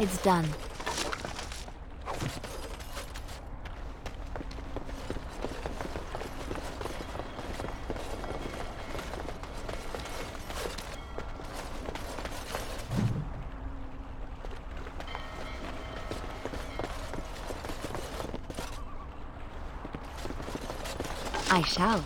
It's done. I shall.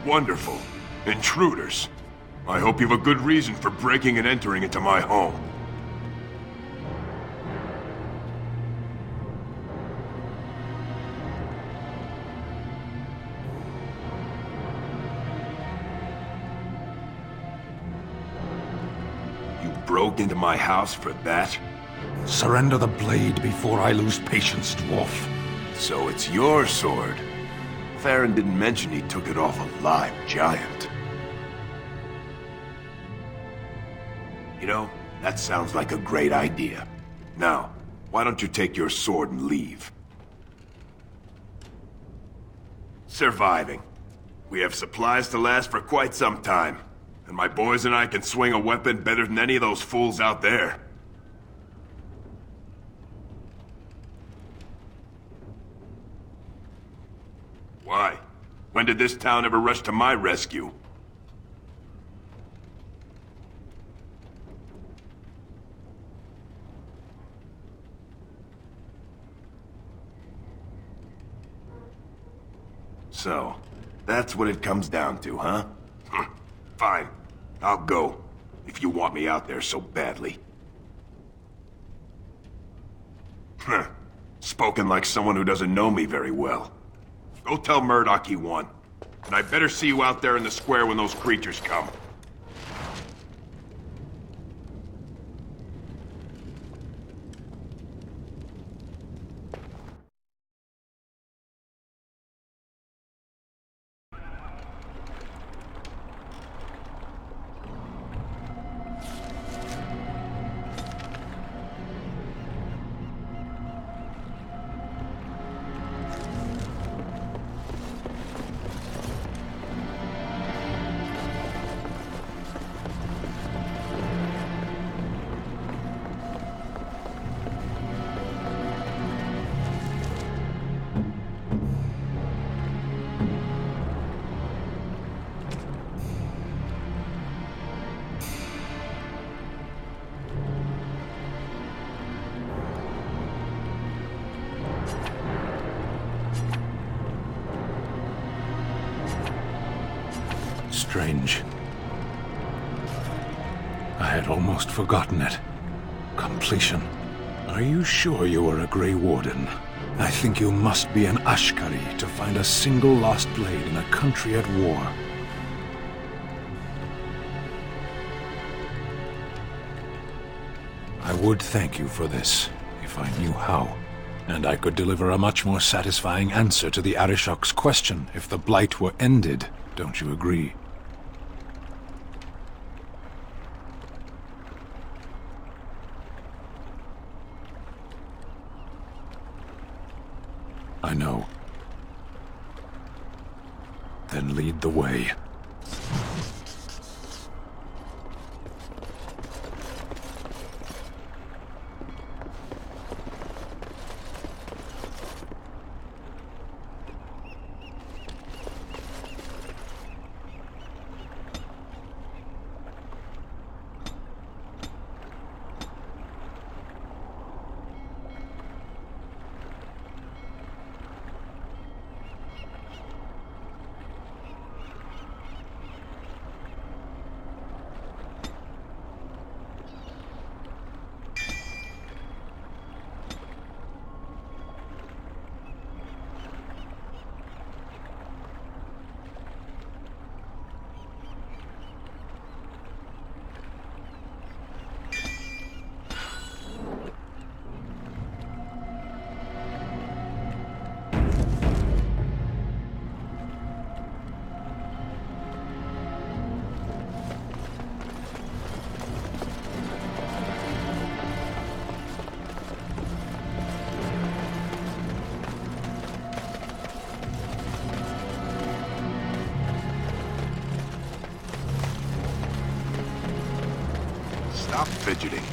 Wonderful. Intruders. I hope you have a good reason for breaking and entering into my home. You broke into my house for that? Surrender the blade before I lose patience, dwarf. So it's your sword. Farron didn't mention he took it off a live giant. You know, that sounds like a great idea. Now, why don't you take your sword and leave? Surviving. We have supplies to last for quite some time. And my boys and I can swing a weapon better than any of those fools out there. Why? When did this town ever rush to my rescue? So, that's what it comes down to, huh? Fine. I'll go. If you want me out there so badly. Spoken like someone who doesn't know me very well. Go tell Murdoch he won. And I better see you out there in the square when those creatures come. Strange. I had almost forgotten it. Completion. Are you sure you are a Grey Warden? I think you must be an Ashkari to find a single lost blade in a country at war. I would thank you for this, if I knew how. And I could deliver a much more satisfying answer to the Arishok's question if the Blight were ended. Don't you agree? I know. Then lead the way. tragedy.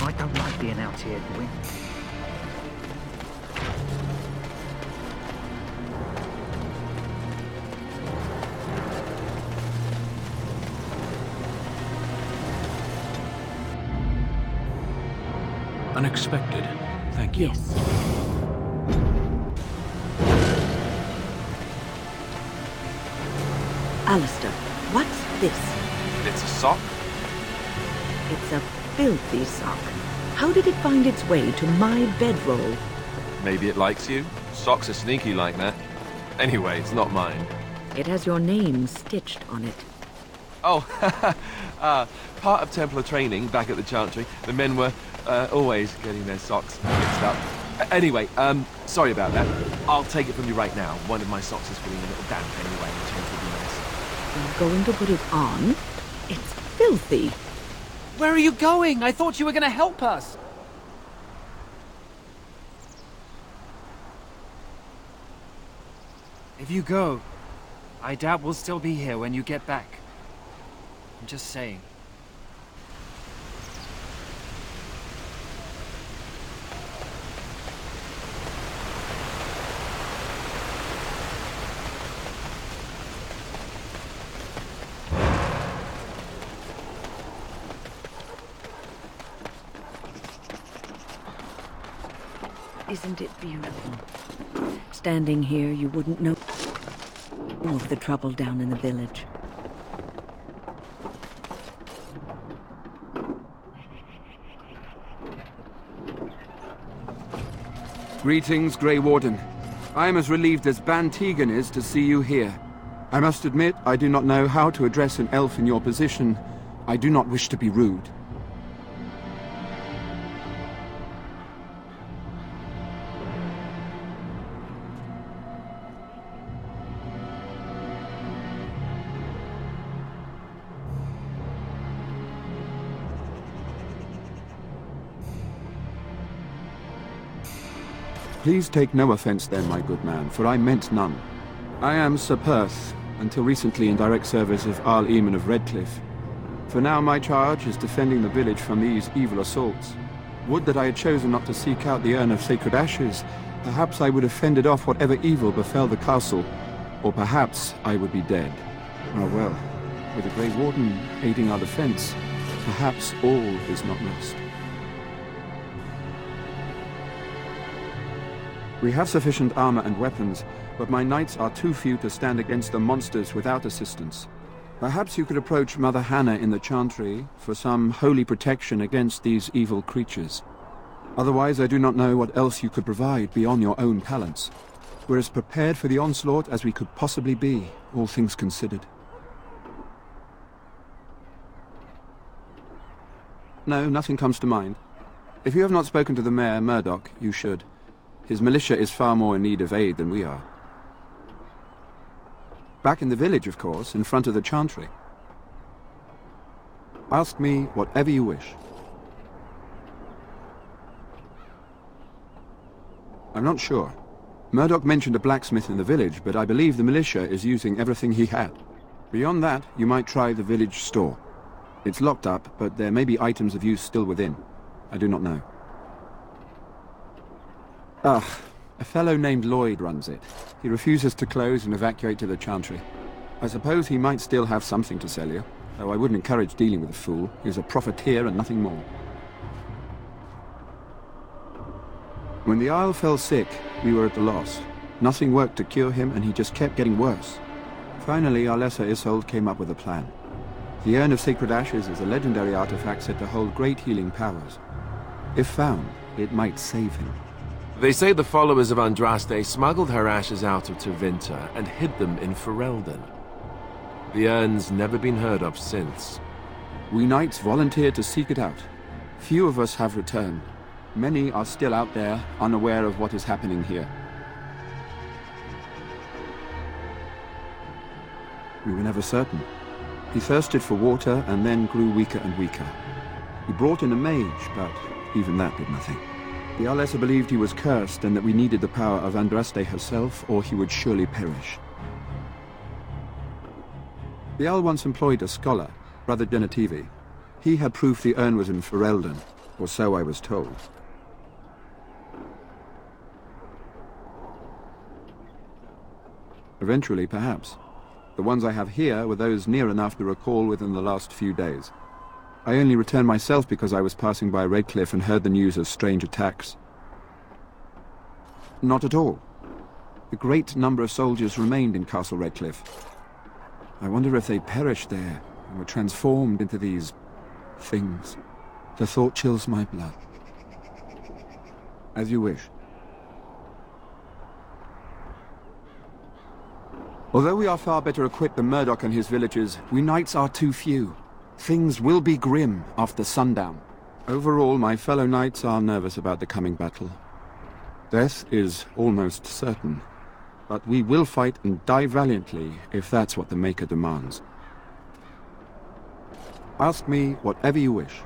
I don't like being out here, boy. Unexpected. Thank you. Yes. Alistair, what's this? It's a sock? It's a filthy sock. How did it find its way to my bedroll? Maybe it likes you? Socks are sneaky like that. Anyway, it's not mine. It has your name stitched on it. Oh, part of Templar training back at the Chantry. The men were always getting their socks mixed up. Anyway, sorry about that. I'll take it from you right now. One of my socks is feeling a little damp anyway. A change would be nice. I'm going to put it on. It's filthy. Where are you going? I thought you were going to help us. If you go, I doubt we'll still be here when you get back. I'm just saying. Isn't it beautiful? Standing here, you wouldn't know of the trouble down in the village. Greetings, Grey Warden. I am as relieved as Ban Tegan is to see you here. I must admit, I do not know how to address an elf in your position. I do not wish to be rude. Please take no offense then, my good man, for I meant none. I am Sir Perth, until recently in direct service of Arl Eamon of Redcliffe. For now my charge is defending the village from these evil assaults. Would that I had chosen not to seek out the urn of sacred ashes. Perhaps I would have fended off whatever evil befell the castle, or perhaps I would be dead. Ah well, with the Grey Warden aiding our defense, perhaps all is not lost. We have sufficient armor and weapons, but my knights are too few to stand against the monsters without assistance. Perhaps you could approach Mother Hannah in the Chantry for some holy protection against these evil creatures. Otherwise, I do not know what else you could provide beyond your own talents. We're as prepared for the onslaught as we could possibly be, all things considered. No, nothing comes to mind. If you have not spoken to the Mayor, Murdoch, you should. His militia is far more in need of aid than we are. Back in the village, of course, in front of the Chantry. Ask me whatever you wish. I'm not sure. Murdoch mentioned a blacksmith in the village, but I believe the militia is using everything he had. Beyond that, you might try the village store. It's locked up, but there may be items of use still within. I do not know. Ah, a fellow named Lloyd runs it. He refuses to close and evacuate to the Chantry. I suppose he might still have something to sell you, though I wouldn't encourage dealing with a fool. He's a profiteer and nothing more. When the Isle fell sick, we were at a loss. Nothing worked to cure him, and he just kept getting worse. Finally, our lesser Isolde came up with a plan. The Urn of Sacred Ashes is a legendary artifact said to hold great healing powers. If found, it might save him. They say the followers of Andraste smuggled her ashes out of Tevinter and hid them in Ferelden. The urn's never been heard of since. We knights volunteered to seek it out. Few of us have returned. Many are still out there, unaware of what is happening here. We were never certain. He thirsted for water and then grew weaker and weaker. We brought in a mage, but even that did nothing. The Arlessa believed he was cursed and that we needed the power of Andraste herself, or he would surely perish. The Owl once employed a scholar, Brother Genetivi. He had proof the urn was in Ferelden, or so I was told. Eventually, perhaps. The ones I have here were those near enough to recall within the last few days. I only returned myself because I was passing by Redcliffe and heard the news of strange attacks. Not at all. A great number of soldiers remained in Castle Redcliffe. I wonder if they perished there and were transformed into these things. The thought chills my blood. As you wish. Although we are far better equipped than Murdoch and his villagers, we knights are too few. Things will be grim after sundown. Overall, my fellow knights are nervous about the coming battle. Death is almost certain, but we will fight and die valiantly if that's what the Maker demands. Ask me whatever you wish.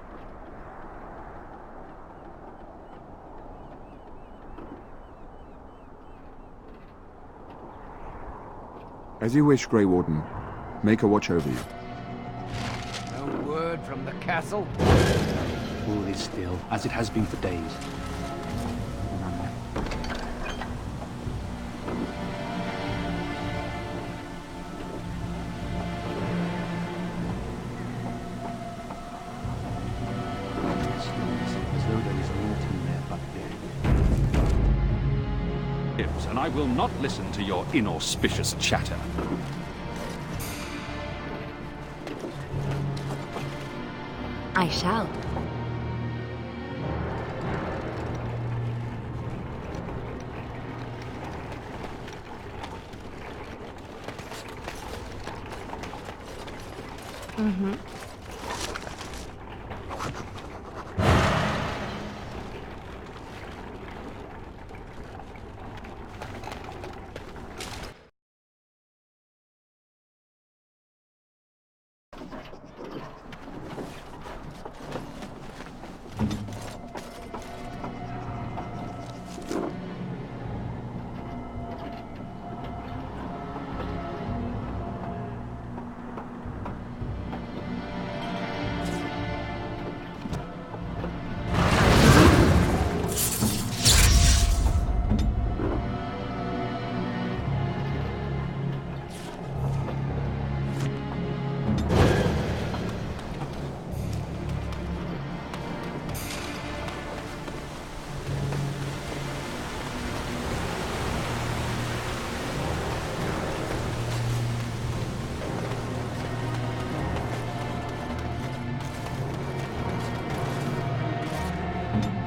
As you wish, Grey Warden. Make a watch over you. No word from the castle? All is still, as it has been for days. As though there is nothing there but death. And I will not listen to your inauspicious chatter. I shall. Mm-hmm.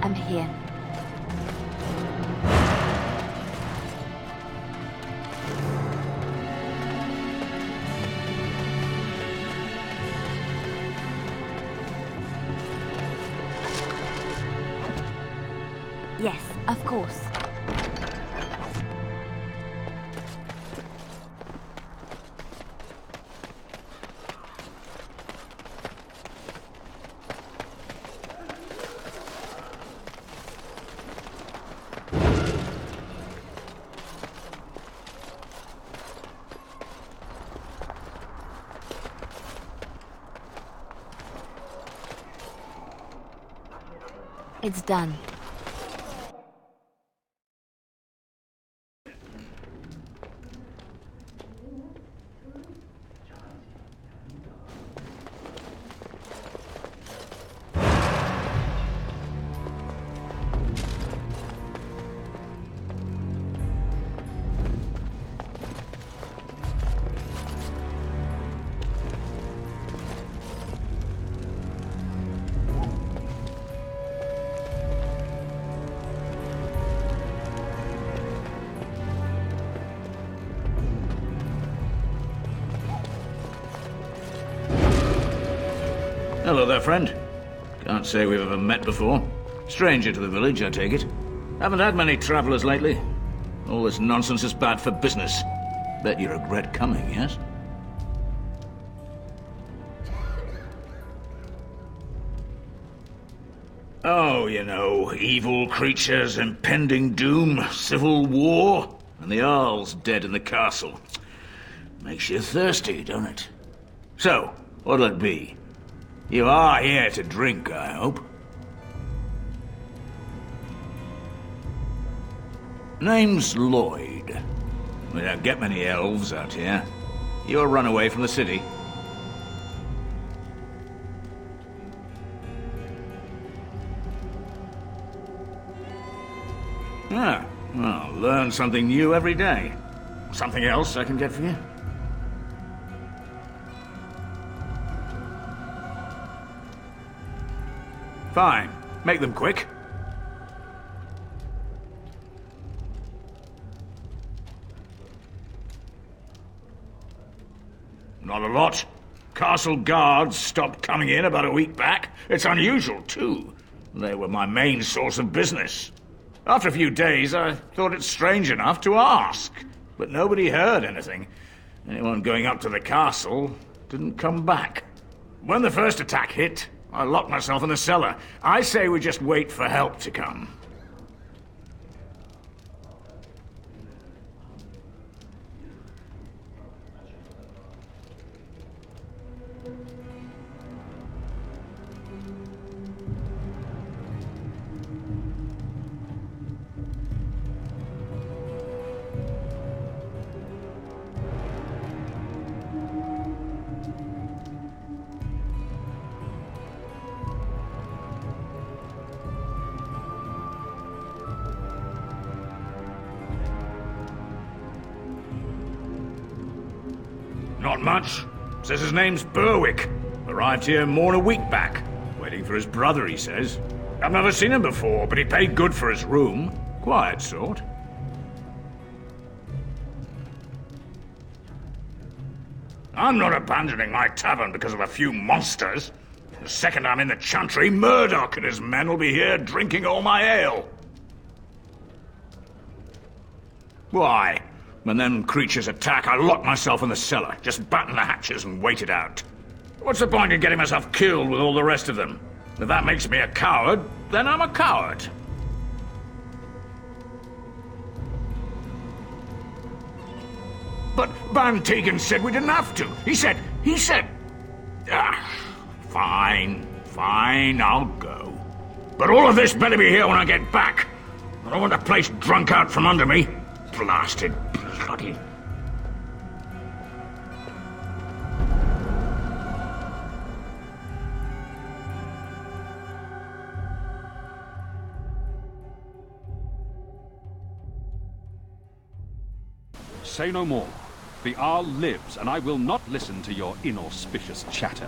I'm here. Yes, of course. It's done. Hello there, friend. Can't say we've ever met before. Stranger to the village, I take it. Haven't had many travelers lately. All this nonsense is bad for business. Bet you regret coming, yes? Oh, you know, evil creatures, impending doom, civil war, and the Jarl's dead in the castle. Makes you thirsty, don't it? So, what'll it be? You are here to drink, I hope. Name's Lloyd. We don't get many elves out here. You're a runaway from the city. Ah, well, learn something new every day. Something else I can get for you? Fine. Make them quick. Not a lot. Castle guards stopped coming in about a week back. It's unusual, too. They were my main source of business. After a few days, I thought it strange enough to ask. But nobody heard anything. Anyone going up to the castle didn't come back. When the first attack hit, I locked myself in the cellar. I say we just wait for help to come. Not much. Says his name's Berwick. Arrived here more than a week back. Waiting for his brother, he says. I've never seen him before, but he paid good for his room. Quiet sort. I'm not abandoning my tavern because of a few monsters. The second I'm in the Chantry, Murdoch and his men will be here drinking all my ale. Why? When them creatures attack, I lock myself in the cellar, just batten the hatches and wait it out. What's the point in getting myself killed with all the rest of them? If that makes me a coward, then I'm a coward. But Van Tegan said we didn't have to. He said... Fine, I'll go. But all of this better be here when I get back. I don't want the place drunk out from under me. Blasted bloody... Say no more. The Arl lives, and I will not listen to your inauspicious chatter.